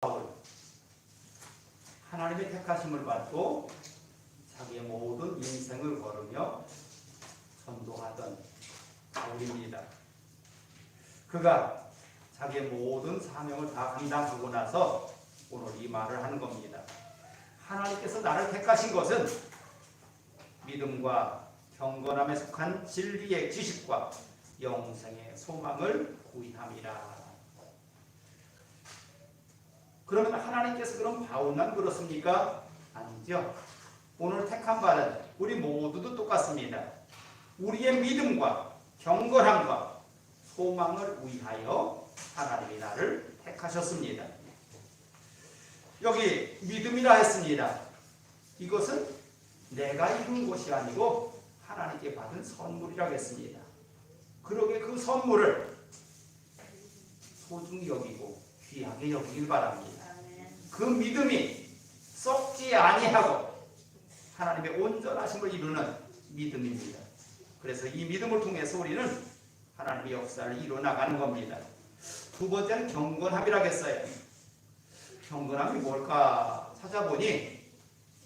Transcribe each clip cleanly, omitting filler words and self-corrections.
바울, 하나님의 택하심을 받고 자기의 모든 인생을 걸으며 전도하던 바울입니다. 그가 자기의 모든 사명을 다 감당하고 나서 오늘 이 말을 하는 겁니다. 하나님께서 나를 택하신 것은 믿음과 경건함에 속한 진리의 지식과 영생의 소망을 구이함이라. 그러면 하나님께서 그럼 바울만 그렇습니까? 아니죠. 오늘 택한 바는 우리 모두도 똑같습니다. 우리의 믿음과 경건함과 소망을 위하여 하나님이 나를 택하셨습니다. 여기 믿음이라 했습니다. 이것은 내가 이룬 것이 아니고 하나님께 받은 선물이라고 했습니다. 그러게 그 선물을 소중히 여기고 귀하게 여기길 바랍니다. 그 믿음이 썩지 아니하고 하나님의 온전하심을 이루는 믿음입니다. 그래서 이 믿음을 통해서 우리는 하나님의 역사를 이루어나가는 겁니다. 두 번째는 경건함이라고 했어요. 경건함이 뭘까 찾아보니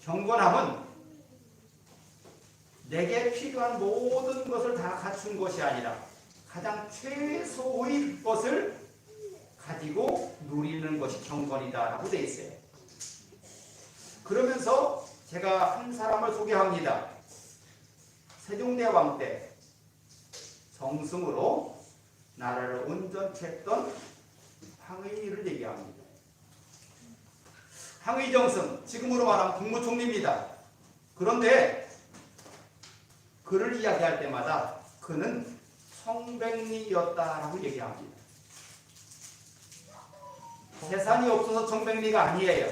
경건함은 내게 필요한 모든 것을 다 갖춘 것이 아니라 가장 최소의 것을 가지고 누리는 것이 경건이다라고 되어 있어요. 그러면서 제가 한 사람을 소개합니다. 세종대왕 때 정승으로 나라를 온전히 했던 황의를 얘기합니다. 황의정승, 지금으로 말하면 국무총리입니다. 그런데 그를 이야기할 때마다 그는 청백리였다라고 얘기합니다. 재산이 없어서 청백리가 아니에요.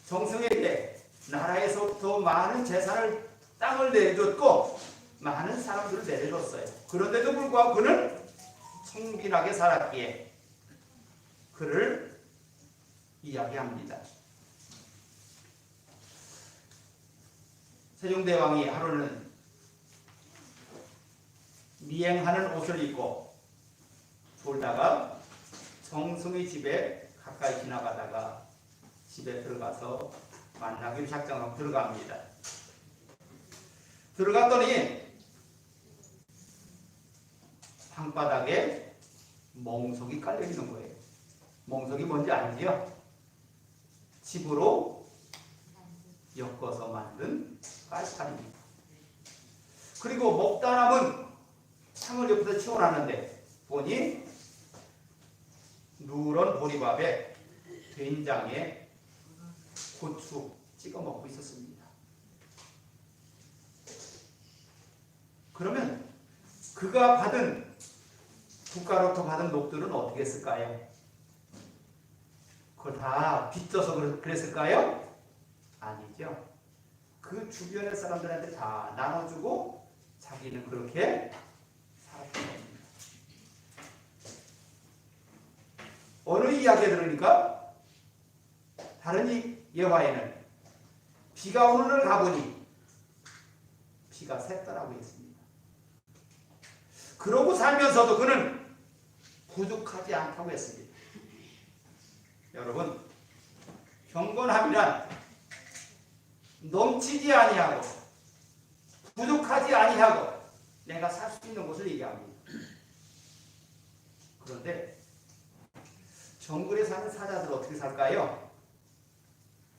정승에게 나라에서부터 많은 재산을 땅을 내줬고 많은 사람들을 내려줬어요. 그런데도 불구하고 그는 청빈하게 살았기에 그를 이야기합니다. 세종대왕이 하루는 미행하는 옷을 입고 졸다가 정승의 집에 가까이 지나가다가 집에 들어가서 만나기로 작정하고 들어갑니다. 들어갔더니 방바닥에 멍석이 깔려 있는 거예요. 멍석이 뭔지 알지요? 집으로 엮어서 만든 깔판입니다. 그리고 먹다 남은 창을 옆에서 치워놨는데 보니 누런 보리밥에 된장에 고추 찍어 먹고 있었습니다. 그러면 그가 받은 국가로부터 받은 녹들은 어떻게 했을까요? 그걸 다 빚져서 그랬을까요? 아니죠. 그 주변의 사람들한테 다 나눠주고 자기는 그렇게 살았던 겁니다. 어느 이야기에 들으니까 다른 예화에는 비가 오는 날 가보니 비가 샜다라고 했습니다. 그러고 살면서도 그는 부족하지 않다고 했습니다. 여러분, 경건함이란 넘치지 아니하고 부족하지 아니하고 내가 살 수 있는 것을 얘기합니다. 그런데 정글에 사는 사자들 어떻게 살까요?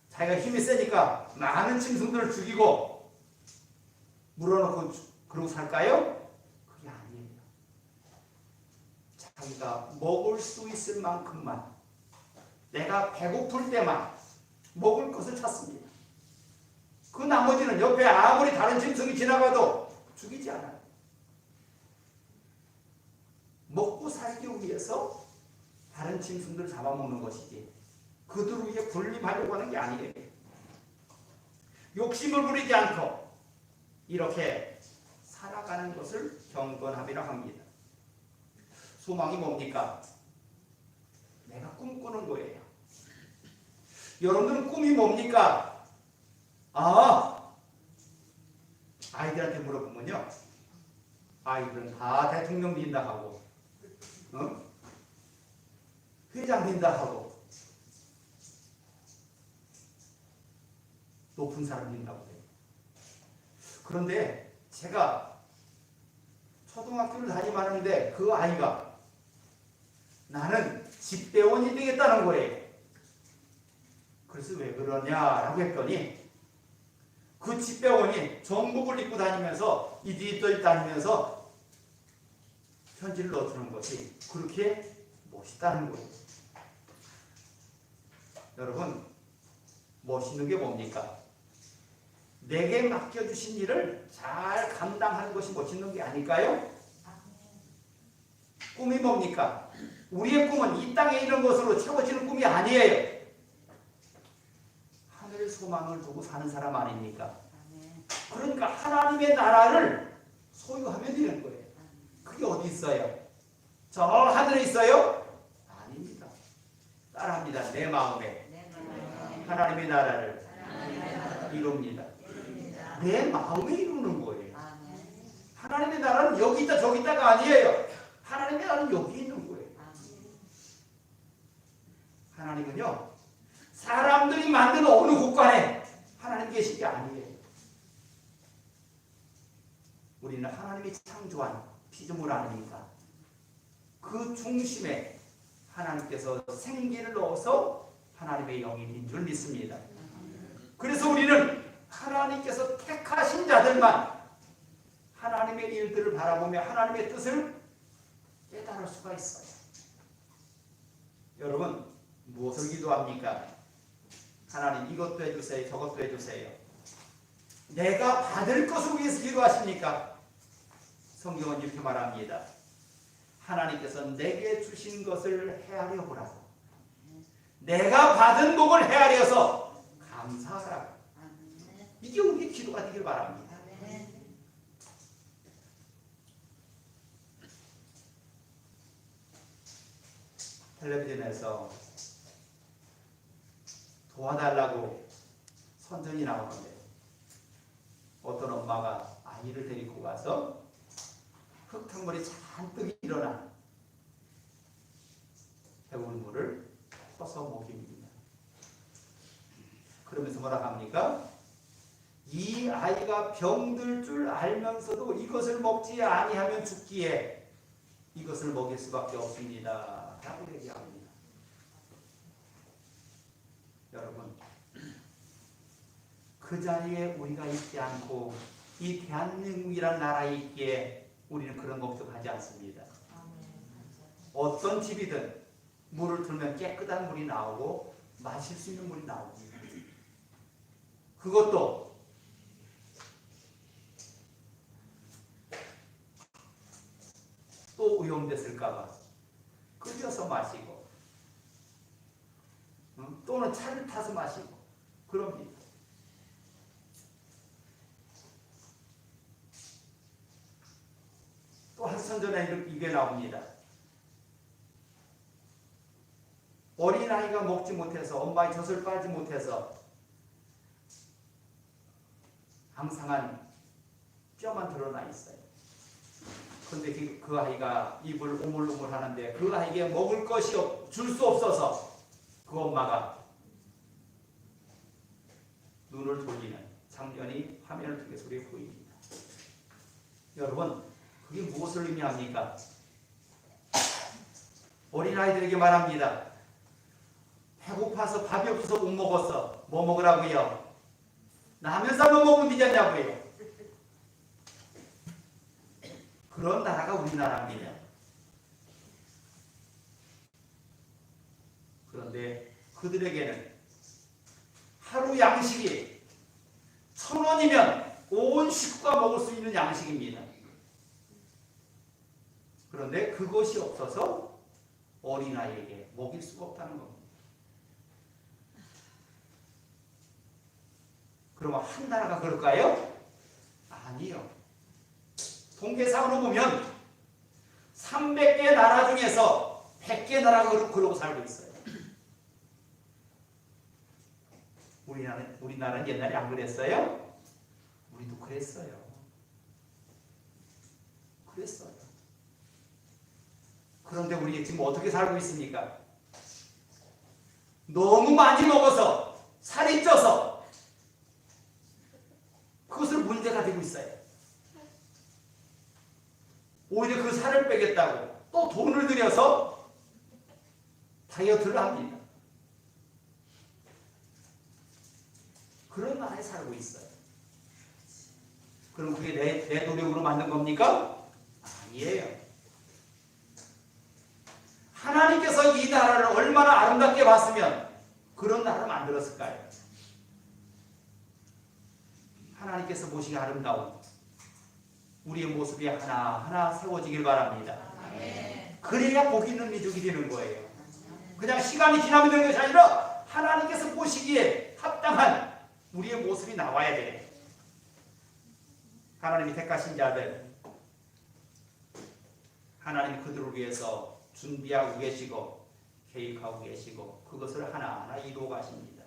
자기가 힘이 세니까 많은 짐승들을 죽이고 물어놓고 그러고 살까요? 그게 아니에요. 자기가 먹을 수 있을 만큼만, 내가 배고플 때만 먹을 것을 찾습니다. 그 나머지는 옆에 아무리 다른 짐승이 지나가도 죽이지 않아요. 먹고 살기 위해서 다른 짐승들을 잡아먹는 것이지 그들 위해 군림하려고 하는 게 아니에요. 욕심을 부리지 않고 이렇게 살아가는 것을 경건함이라고 합니다. 소망이 뭡니까? 내가 꿈꾸는 거예요. 여러분들은 꿈이 뭡니까? 아이들한테 물어보면요, 아이들은 다 대통령 된다 하고 회장 된다 하고 높은 사람이라고 해요. 그런데 제가 초등학교를 다니면하는데 그 아이가 나는 집배원이 되겠다는 거예요. 그래서 왜 그러냐라고 했더니 그 집배원이 정복을 입고 다니면서 이리저리 다니면서 편지를 넣어주는 것이 그렇게 멋있다는 거예요. 여러분, 멋있는 게 뭡니까? 내게 맡겨주신 일을 잘 감당하는 것이 멋있는 게 아닐까요? 꿈이 뭡니까? 우리의 꿈은 이 땅에 있는 것으로 채워지는 꿈이 아니에요. 하늘 소망을 두고 사는 사람 아닙니까? 그러니까 하나님의 나라를 소유하면 되는 거예요. 그게 어디 있어요? 저 하늘에 있어요? 아닙니다. 따라합니다. 내 마음에 하나님의 나라를 이룹니다. 내 마음에 이루는 거예요. 하나님의 나라는 여기 있다 저기 있다가 아니에요. 하나님의 나라는 여기 있는 거예요. 하나님은요, 사람들이 만든 어느 곳간에 하나님 계신 게 아니에요. 우리는 하나님이 창조한 피조물 아닙니까? 그 중심에 하나님께서 생기를 넣어서 하나님의 영인 줄 믿습니다. 그래서 우리는 하나님께서 택하신 자들만 하나님의 일들을 바라보며 하나님의 뜻을 깨달을 수가 있어요. 여러분, 무엇을 기도합니까? 하나님 이것도 해주세요, 저것도 해주세요. 내가 받을 것을 위해서 기도하십니까? 성경은 이렇게 말합니다. 하나님께서 내게 주신 것을 헤아려 보라고. 내가 받은 복을 헤아려서 감사하라고. 이게 우리의 기도가 되길 바랍니다. 텔레비전에서 도와달라고 선전이 나오는데 어떤 엄마가 아이를 데리고 가서 흙탕물이 잔뜩 일어난 배울물을 퍼서 먹입니다. 그러면서 뭐라 합니까? 이 아이가 병들 줄 알면서도 이것을 먹지 아니하면 죽기에 이것을 먹일 수밖에 없습니다. 라고 얘기합니다. 여러분, 그 자리에 우리가 있지 않고 이 대한민국이라는 나라에 있기에 우리는 그런 걱정하지 않습니다. 어떤 집이든 물을 틀면 깨끗한 물이 나오고 마실 수 있는 물이 나옵니다. 그것도 또 오염됐을까봐 끓여서 마시고 또는 차를 타서 마시고 그럽니다. 또 한 선전에 이게 나옵니다. 어린아이가 먹지 못해서 엄마의 젖을 빨지 못해서 앙상한 뼈만 드러나 있어요. 그런데 그 아이가 입을 오물오물 하는데 그 아이에게 먹을 것이 줄 수 없어서 그 엄마가 눈을 돌리는 장면이 화면을 통해서 우리에 보입니다. 여러분, 그게 무엇을 의미합니까? 어린아이들에게 말합니다. 배고파서 밥이 없어서 못 먹었어. 뭐 먹으라고요? 라면 싸면 먹으면 되잖냐고요. 그런 나라가 우리나라입니다. 그런데 그들에게는 하루 양식이 1,000원이면 온 식구가 먹을 수 있는 양식입니다. 그런데 그것이 없어서 어린아이에게 먹일 수가 없다는 겁니다. 그러면 한 나라가 그럴까요? 아니요. 통계상으로 보면 300개 나라 중에서 100개 나라가 그러고 살고 있어요. 우리나라는 옛날에 안 그랬어요? 우리도 그랬어요. 그런데 우리 지금 어떻게 살고 있습니까? 너무 많이 먹어서 살이 쪄서 그것을 문제가 되고 있어요. 오히려 그 살을 빼겠다고 또 돈을 들여서 다이어트를 합니다. 그런 나라에 살고 있어요. 그럼 그게 내 노력으로 만든 겁니까? 아니에요. 하나님께서 이 나라를 얼마나 아름답게 봤으면 그런 나라를 만들었을까요? 하나님께서 보시기 아름다운 우리의 모습이 하나하나 세워지길 바랍니다. 그래야 복 있는 민족이 되는 거예요. 그냥 시간이 지나면 되는 것이 아니라 하나님께서 보시기에 합당한 우리의 모습이 나와야 돼요. 하나님이 택하신 자들, 하나님 그들을 위해서 준비하고 계시고 계획하고 계시고 그것을 하나하나 이루어 가십니다.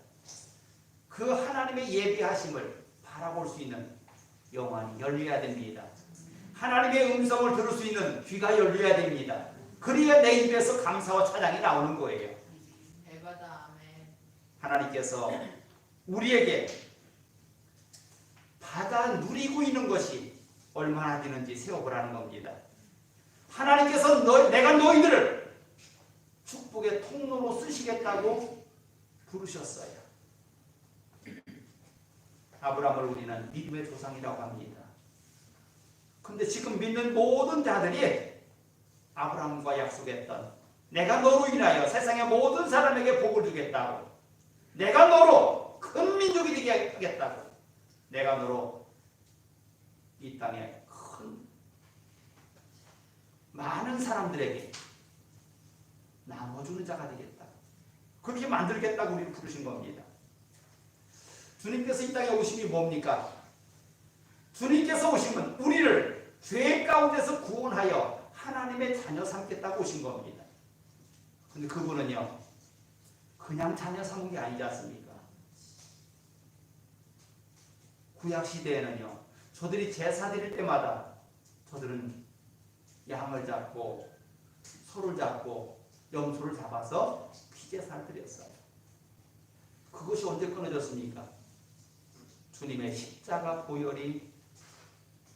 그 하나님의 예비하심을 바라볼 수 있는 영안이 열려야 됩니다. 하나님의 음성을 들을 수 있는 귀가 열려야 됩니다. 그래야 내 입에서 감사와 찬양이 나오는 거예요. 하나님께서 우리에게 받아 누리고 있는 것이 얼마나 되는지 세워보라는 겁니다. 하나님께서 내가 너희들을 축복의 통로로 쓰시겠다고 부르셨어요. 아브라함을 우리는 믿음의 조상이라고 합니다. 근데 지금 믿는 모든 자들이 아브라함과 약속했던 내가 너로 인하여 세상의 모든 사람에게 복을 주겠다고, 내가 너로 큰 민족이 되게 하겠다고, 내가 너로 이 땅에 큰 많은 사람들에게 나눠주는 자가 되겠다, 그렇게 만들겠다고 우리를 부르신 겁니다. 주님께서 이 땅에 오심이 뭡니까? 주님께서 오시면 우리를 죄 가운데서 구원하여 하나님의 자녀 삼겠다고 오신 겁니다. 근데 그분은요, 그냥 자녀 삼은 게 아니지 않습니까? 구약시대에는요, 저들이 제사 드릴 때마다 저들은 양을 잡고 소를 잡고 염소를 잡아서 피제사를 드렸어요. 그것이 언제 끊어졌습니까? 주님의 십자가 보혈이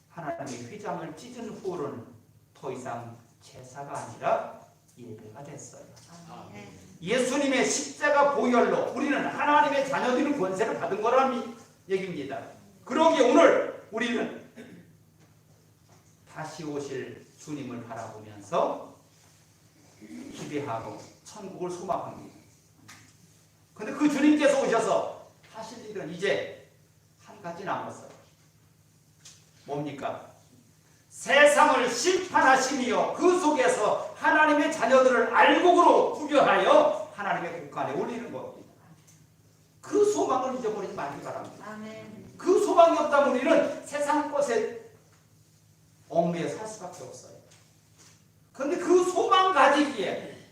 하나님의 휘장을 찢은 후로는 더 이상 제사가 아니라 예배가 됐어요. 예수님의 십자가 보혈로 우리는 하나님의 자녀들의 권세를 받은 거라는 얘기입니다. 그러기에 오늘 우리는 다시 오실 주님을 바라보면서 기대하고 천국을 소망합니다. 그런데 그 주님께서 오셔서 하실 일은 이제 한 가지 남았어요. 뭡니까? 세상을 심판하시며 그 속에서 하나님의 자녀들을 알곡으로 구별하여 하나님의 국간에 올리는 겁니다. 그 소망을 잊어버리지 말기 바랍니다. 아멘. 그 소망이 없다면 우리는 세상 것에 얽매여 살 수밖에 없어요. 그런데 그 소망 가지기에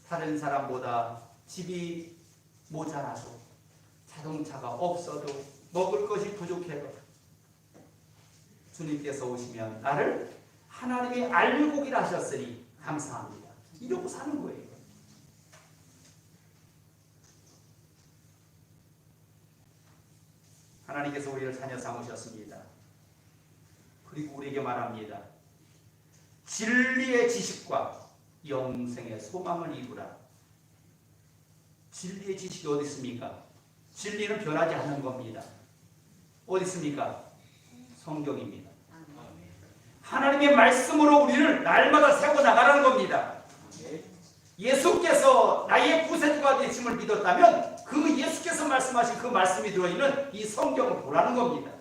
다른 사람보다 집이 모자라도 자동차가 없어도 먹을 것이 부족해도 주님께서 오시면 나를 하나님의 알곡이라 하셨으니 감사합니다, 이러고 사는 거예요. 하나님께서 우리를 자녀 삼으셨습니다. 그리고 우리에게 말합니다. 진리의 지식과 영생의 소망을 이루라. 진리의 지식이 어디 있습니까? 진리는 변하지 않는 겁니다. 어디 있습니까? 성경입니다. 하나님의 말씀으로 우리를 날마다 세워나가라는 겁니다. 예수께서 나의 구세주가 되심을 믿었다면 그 예수께서 말씀하신 그 말씀이 들어있는 이 성경을 보라는 겁니다.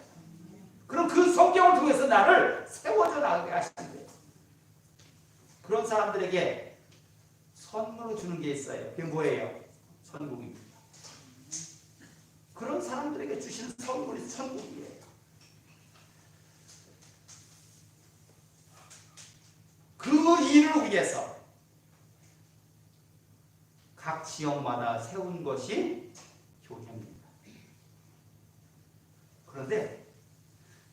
그럼 그 성경을 통해서 나를 세워져 나가게 하시는데, 그런 사람들에게 선물로 주는 게 있어요. 그게 뭐예요? 천국입니다. 그런 사람들에게 주시는 선물이 천국이에요. 그 일을 위해서 각 지역마다 세운 것이 교회입니다. 그런데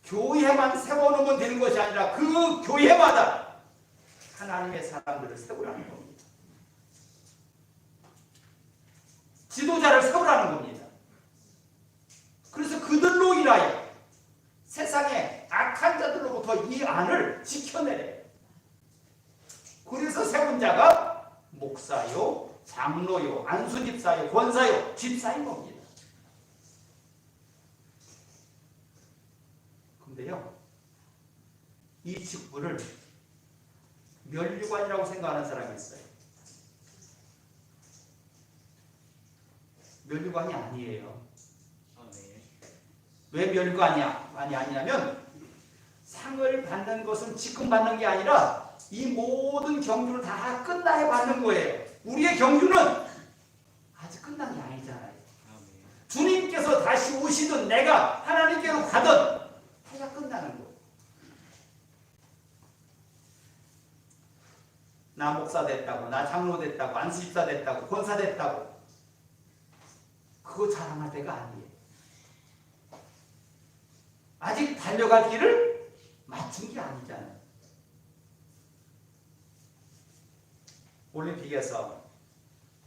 교회만 세워놓으면 되는 것이 아니라 그 교회마다 하나님의 사람들을 세우라는 겁니다. 지도자를 세우라는 겁니다. 그래서 그들로 인하여 목사요, 장로요, 안수집사요, 권사요, 집사인 겁니다. 근데요, 이 직분을 면류관이라고 생각하는 사람이 있어요. 면류관이 아니에요. 왜 면류관이 아니냐면 상을 받는 것은 지금 받는 게 아니라 이 모든 경주를 다 끝나야 받는 거예요. 우리의 경주는 아직 끝난 게 아니잖아요. 주님께서 다시 오시든 내가 하나님께로 가든 해야 끝나는 거예요. 나 목사 됐다고, 나 장로 됐다고, 안수집사 됐다고, 권사 됐다고 그거 자랑할 때가 아니에요. 아직 달려갈 길을 맞춘 게 아니잖아요. 올림픽에서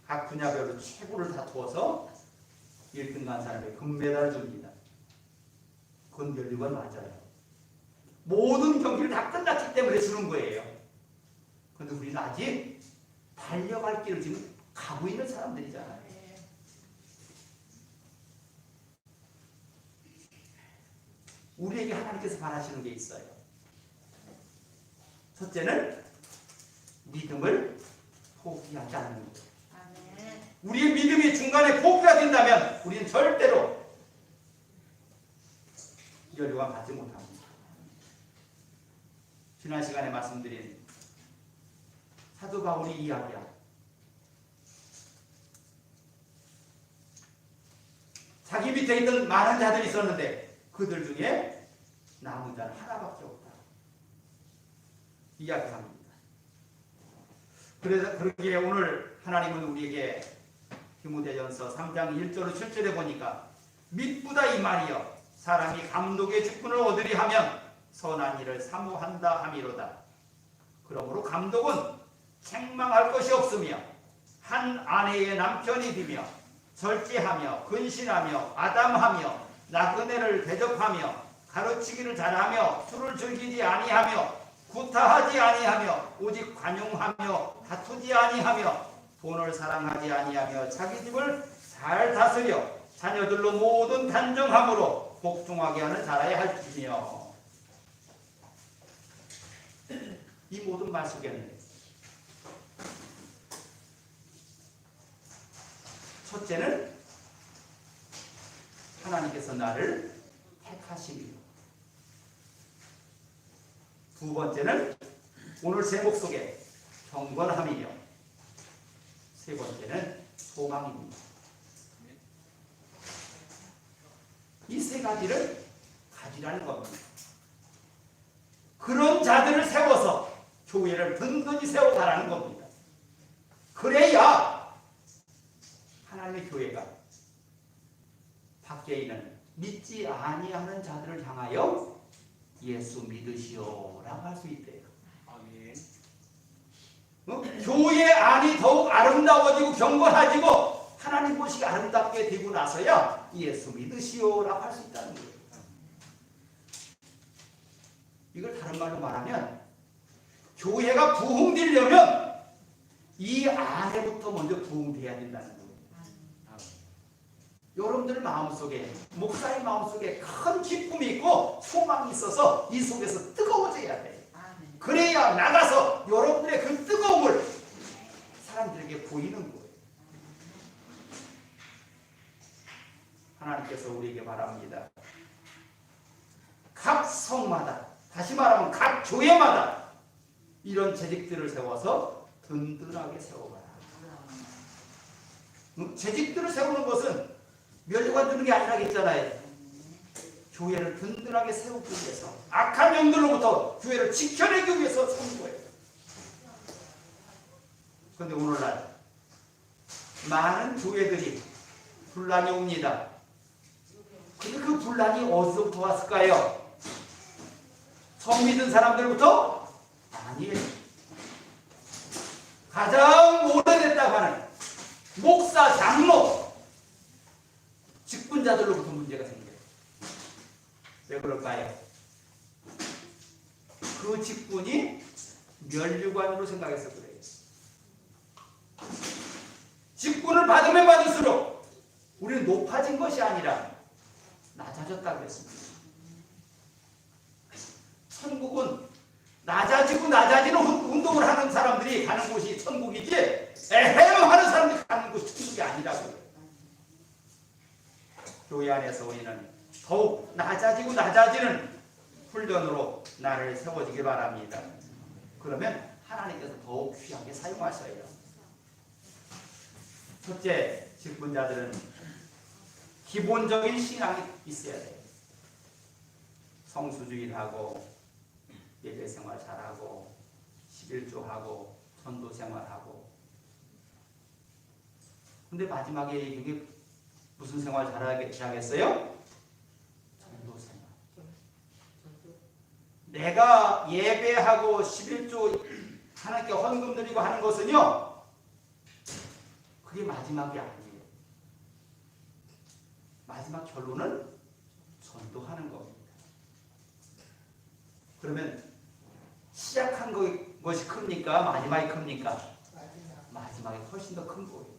각 분야별로 최고를 다투어서 1등 간 사람에게 금메달을 줍니다. 그건 면류관 맞아요. 모든 경기를 다 끝났기 때문에 주는 거예요. 그런데 우리는 아직 달려갈 길을 지금 가고 있는 사람들이잖아요. 우리에게 하나님께서 바라시는 게 있어요. 첫째는 믿음을 포기하지 않는 것. 우리의 믿음이 중간에 포기가 된다면 우리는 절대로 면류관 받지 못합니다. 지난 시간에 말씀드린 사도 바울이 이야기야. 자기 밑에 있던 많은 자들이 있었는데 그들 중에 남은 자는 하나밖에 없다. 이야기합니다. 그래서 그러기에 오늘 하나님은 우리에게 디모데전서 3장 1절로 7절에 보니까 믿보다 이 말이여 사람이 감독의 직분을 얻으리 하면 선한 일을 사모한다 함이로다. 그러므로 감독은 책망할 것이 없으며 한 아내의 남편이 되며 절제하며 근신하며 아담하며 나그네를 대접하며 가르치기를 잘하며 술을 즐기지 아니하며 구타하지 아니하며 오직 관용하며 다투지 아니하며 돈을 사랑하지 아니하며 자기 집을 잘 다스려 자녀들로 모든 단정함으로 복종하게 하는 자라야 할지며. 이 모든 말 속에는 첫째는 하나님께서 나를 택하심이요. 두 번째는 오늘 제목 속에 경건함이요. 세 번째는 소망입니다. 이 세 가지를 가지라는 겁니다. 그런 자들을 세워서 교회를 든든히 세워가라는 겁니다. 그래야 하나님의 교회가 밖에 있는 믿지 아니하는 자들을 향하여 예수 믿으시오라고 할 수 있대요. 아멘. 교회 안이 더욱 아름다워지고 경건해지고 하나님 보시기 아름답게 되고 나서야 예수 믿으시오라고 할 수 있다는 거예요. 이걸 다른 말로 말하면 교회가 부흥되려면 이 안에부터 먼저 부흥돼야 된다는 거예요. 여러분들 마음속에, 목사의 마음속에 큰 기쁨이 있고 소망이 있어서 이 속에서 뜨거워져야 돼요. 그래야 나가서 여러분들의 그 뜨거움을 사람들에게 보이는 거예요. 하나님께서 우리에게 바랍니다. 각 성마다, 다시 말하면 각 교회마다 이런 재직들을 세워서 든든하게 세워가라. 재직들을 세우는 것은 면류관 주는 게 아니라겠잖아요. 교회를 든든하게 세우기 위해서, 악한 영들로부터 교회를 지켜내기 위해서 세우는 거예요. 그런데 오늘날 많은 교회들이 분란이 옵니다. 근데 그 분란이 어디서부터 왔을까요? 처음 믿은 사람들부터? 아니에요. 가장 오래됐다고 하는 목사, 장로, 직분자들로부터 문제가 생겨요. 왜 그럴까요? 그 직분이 면류관으로 생각해서 그래요. 직분을 받으면 받을수록 우리는 높아진 것이 아니라 낮아졌다고 했습니다. 천국은 낮아지고 낮아지는 운동을 하는 사람들이 가는 곳이 천국이지, 에헤요 하는 사람들이 가는 곳이 천국이 아니라고요. 교회 안에서 우리는 더욱 낮아지고 낮아지는 훈련으로 나를 세워지길 바랍니다. 그러면 하나님께서 더욱 귀하게 사용하셔요. 첫째, 직분자들은 기본적인 신앙이 있어야 돼요. 성수주의를 하고 예배생활 잘하고 11조하고 전도생활하고. 근데 마지막에 이게 무슨 생활 잘하겠어요? 전도생활. 내가 예배하고 11조 하나님께 헌금 드리고 하는 것은요, 그게 마지막이 아니에요. 마지막 결론은 전도하는 겁니다. 그러면 시작한 것이 큽니까? 마지막이 큽니까? 마지막이 훨씬 더 큰 거예요.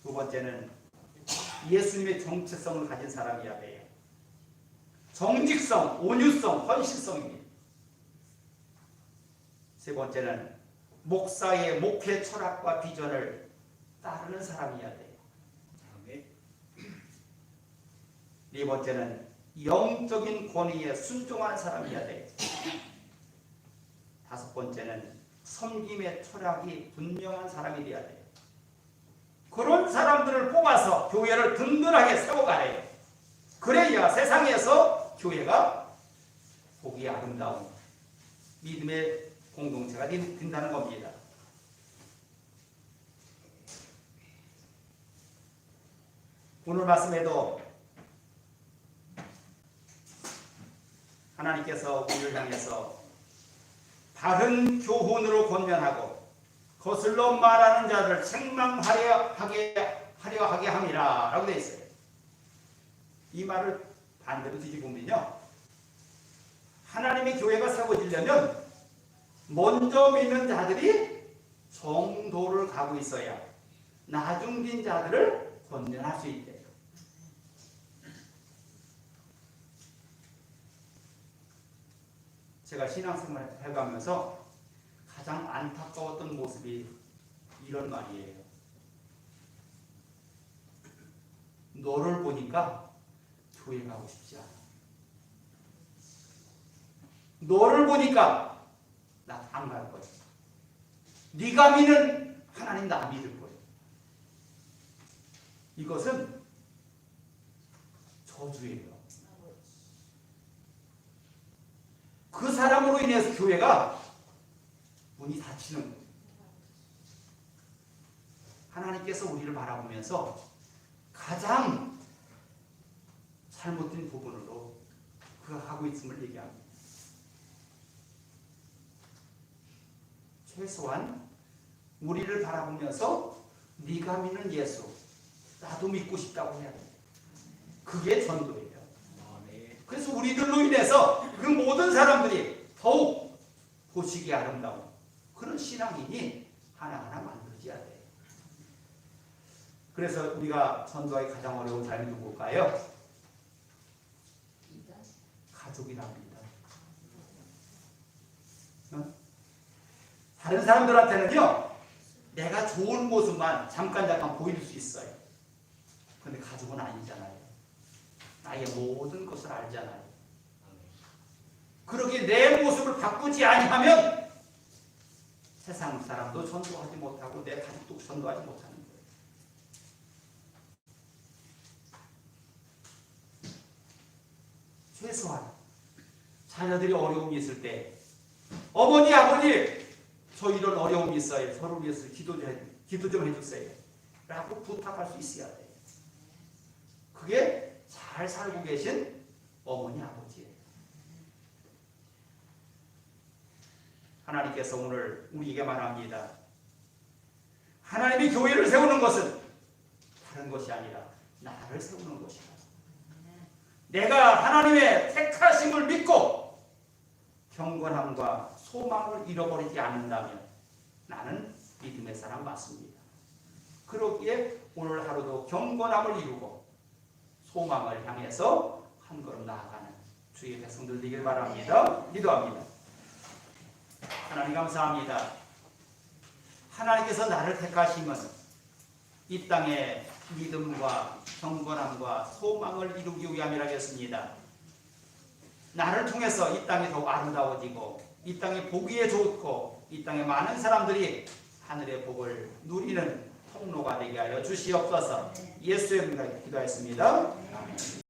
두 번째는 예수님의 정체성을 가진 사람이어야 돼요. 정직성, 온유성, 헌신성입니다. 세 번째는 목사의 목회 철학과 비전을 따르는 사람이어야 돼요. 네 번째는 영적인 권위에 순종하는 사람이어야 돼요. 다섯 번째는 섬김의 철학이 분명한 사람이 되어야 돼요. 그런 사람들을 뽑아서 교회를 든든하게 세워가야 해요. 그래야 세상에서 교회가 보기 아름다운 믿음의 공동체가 된다는 겁니다. 오늘 말씀에도 하나님께서 우리를 향해서 바른 교훈으로 권면하고 거슬러 말하는 자를 책망하려 하게 함이라 라고 되어 있어요. 이 말을 반대로 뒤집으면요, 하나님의 교회가 세워지려면 먼저 믿는 자들이 정도를 가고 있어야 나중진 자들을 권면할 수 있대요. 제가 신앙생활을 해가면서 가장 안타까웠던 모습이 이런 말이에요. 너를 보니까 교회 가고 싶지 않아. 너를 보니까 나 안 갈 거야. 네가 믿는 하나님 나 믿을 거야. 이것은 저주예요. 그 사람으로 인해서 교회가 문이 닫히는 거예요. 하나님께서 우리를 바라보면서 가장 잘못된 부분으로 그가 하고 있음을 얘기합니다. 최소한 우리를 바라보면서 네가 믿는 예수 나도 믿고 싶다고 해야 돼요. 그게 전도예요. 그래서 우리들로 인해서 그 모든 사람들이 더욱 보시기 아름다운 그런 신앙인이 하나하나 만들어져야 돼요. 그래서 우리가 전도하기 가장 어려운 삶이 누굴까요? 가족이랍니다. 다른 사람들한테는요, 내가 좋은 모습만 잠깐 보일 수 있어요. 그런데 가족은 아니잖아요. 나의 모든 것을 알잖아요. 그렇게 내 모습을 바꾸지 아니하면 세상 사람도 전도하지 못하고 내 가족도 전도하지 못하는 거예요. 최소한 자녀들이 어려움이 있을 때 어머니 아버지 저 이런 어려움이 있어요. 서로 위해서 기도 좀 해주세요 라고 부탁할 수 있어야 돼요. 그게 잘 살고 계신 어머니 아버지예요. 하나님께서 오늘 우리에게 말합니다. 하나님이 교회를 세우는 것은 다른 것이 아니라 나를 세우는 것이다. 내가 하나님의 택하심을 믿고 경건함과 소망을 잃어버리지 않는다면 나는 믿음의 사람 맞습니다. 그러기에 오늘 하루도 경건함을 이루고 소망을 향해서 한 걸음 나아가는 주의 백성들 되길 바랍니다. 기도합니다. 하나님 감사합니다. 하나님께서 나를 택하심은 이 땅에 믿음과 경건함과 소망을 이루기 위함이라겠습니다. 나를 통해서 이 땅이 더욱 아름다워지고 이 땅이 보기에 좋고 이 땅에 많은 사람들이 하늘의 복을 누리는 통로가 되게 하여 주시옵소서. 예수의 이름으로 기도했습니다. 아멘.